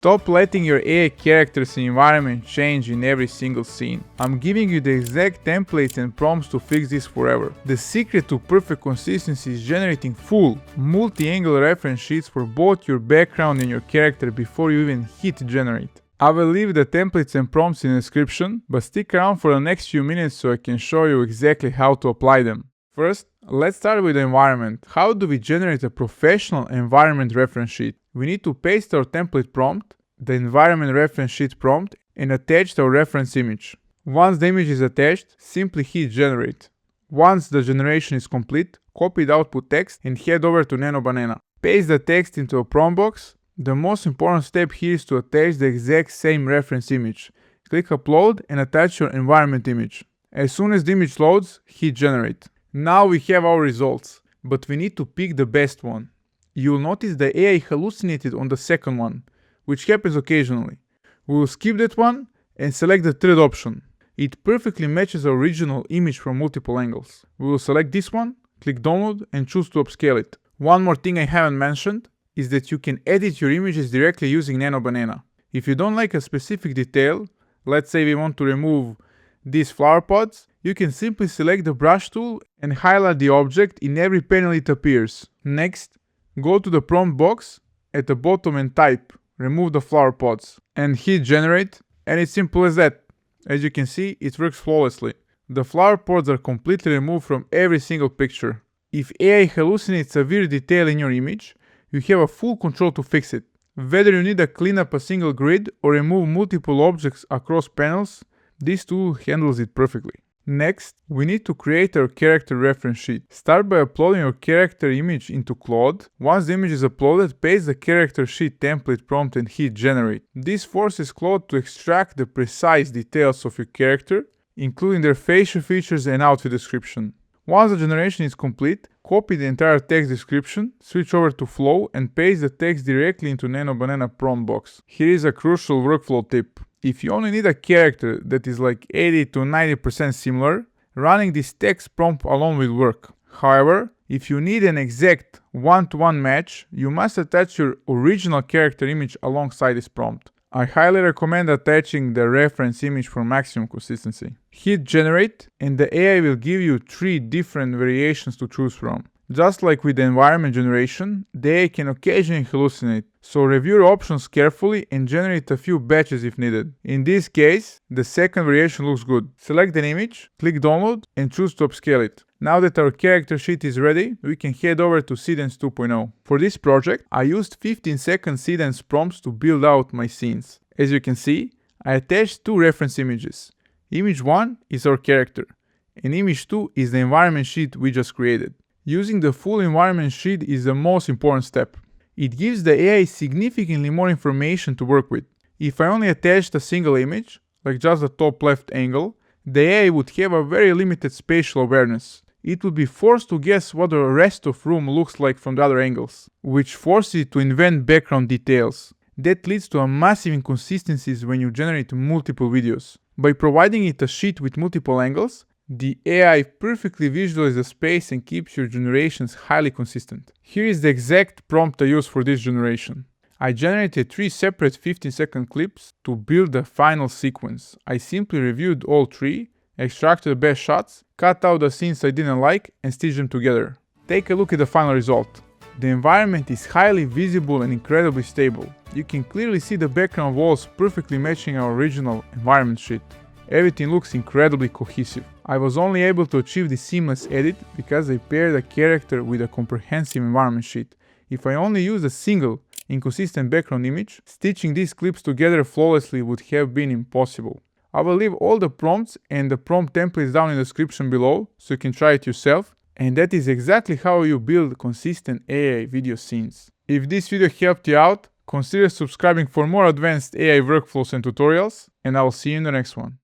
Stop letting your AI characters and environment change in every single scene. I'm giving you the exact templates and prompts to fix this forever. The secret to perfect consistency is generating full, multi-angle reference sheets for both your background and your character before you even hit generate. I will leave the templates and prompts in the description, but stick around for the next few minutes so I can show you exactly how to apply them. First, let's start with the environment. How do we generate a professional environment reference sheet? We need to paste our template prompt, the environment reference sheet prompt, and attach our reference image. Once the image is attached, simply hit generate. Once the generation is complete, copy the output text and head over to Nano Banana. Paste the text into a prompt box. The most important step here is to attach the exact same reference image. Click upload and attach your environment image. As soon as the image loads, hit generate. Now we have our results, but we need to pick the best one. You will notice the AI hallucinated on the second one, which happens occasionally. We will skip that one and select the third option. It perfectly matches our original image from multiple angles. We will select this one, click download and choose to upscale it. One more thing I haven't mentioned is that you can edit your images directly using Nano Banana. If you don't like a specific detail, let's say we want to remove these flower pods, you can simply select the brush tool and highlight the object in every panel it appears. Next, go to the prompt box at the bottom and type remove the flower pods and hit generate, and it's simple as that. As you can see, it works flawlessly. The flower pods are completely removed from every single picture. If AI hallucinates a weird detail in your image, you have a full control to fix it. Whether you need to clean up a single grid or remove multiple objects across panels, this tool handles it perfectly. Next, we need to create our character reference sheet. Start by uploading your character image into Claude. Once the image is uploaded, paste the character sheet template prompt and hit generate. This forces Claude to extract the precise details of your character, including their facial features and outfit description. Once the generation is complete, copy the entire text description, switch over to Flow and paste the text directly into Nano Banana prompt box. Here is a crucial workflow tip. If you only need a character that is like 80 to 90% similar, running this text prompt alone will work. However, if you need an exact one-to-one match, you must attach your original character image alongside this prompt. I highly recommend attaching the reference image for maximum consistency. Hit generate and the AI will give you 3 different variations to choose from. Just like with the environment generation, the AI can occasionally hallucinate, so review your options carefully and generate a few batches if needed. In this case, the second variation looks good. Select an image, click download and choose to upscale it. Now that our character sheet is ready, we can head over to Seedance 2.0. For this project, I used 15-second Seedance prompts to build out my scenes. As you can see, I attached 2 reference images. Image 1 is our character, and image 2 is the environment sheet we just created. Using the full environment sheet is the most important step. It gives the AI significantly more information to work with. If I only attached a single image, like just the top left angle, the AI would have a very limited spatial awareness. It would be forced to guess what the rest of room looks like from the other angles, which forces it to invent background details. That leads to a massive inconsistencies when you generate multiple videos. By providing it a sheet with multiple angles, the AI perfectly visualizes the space and keeps your generations highly consistent. Here is the exact prompt I used for this generation. I generated 3 separate 15-second clips to build the final sequence. I simply reviewed all 3, extracted the best shots, cut out the scenes I didn't like and stitched them together. Take a look at the final result. The environment is highly visible and incredibly stable. You can clearly see the background walls perfectly matching our original environment sheet. Everything looks incredibly cohesive. I was only able to achieve this seamless edit because I paired a character with a comprehensive environment sheet. If I only used a single, inconsistent background image, stitching these clips together flawlessly would have been impossible. I will leave all the prompts and the prompt templates down in the description below so you can try it yourself. And that is exactly how you build consistent AI video scenes. If this video helped you out, consider subscribing for more advanced AI workflows and tutorials, and I will see you in the next one.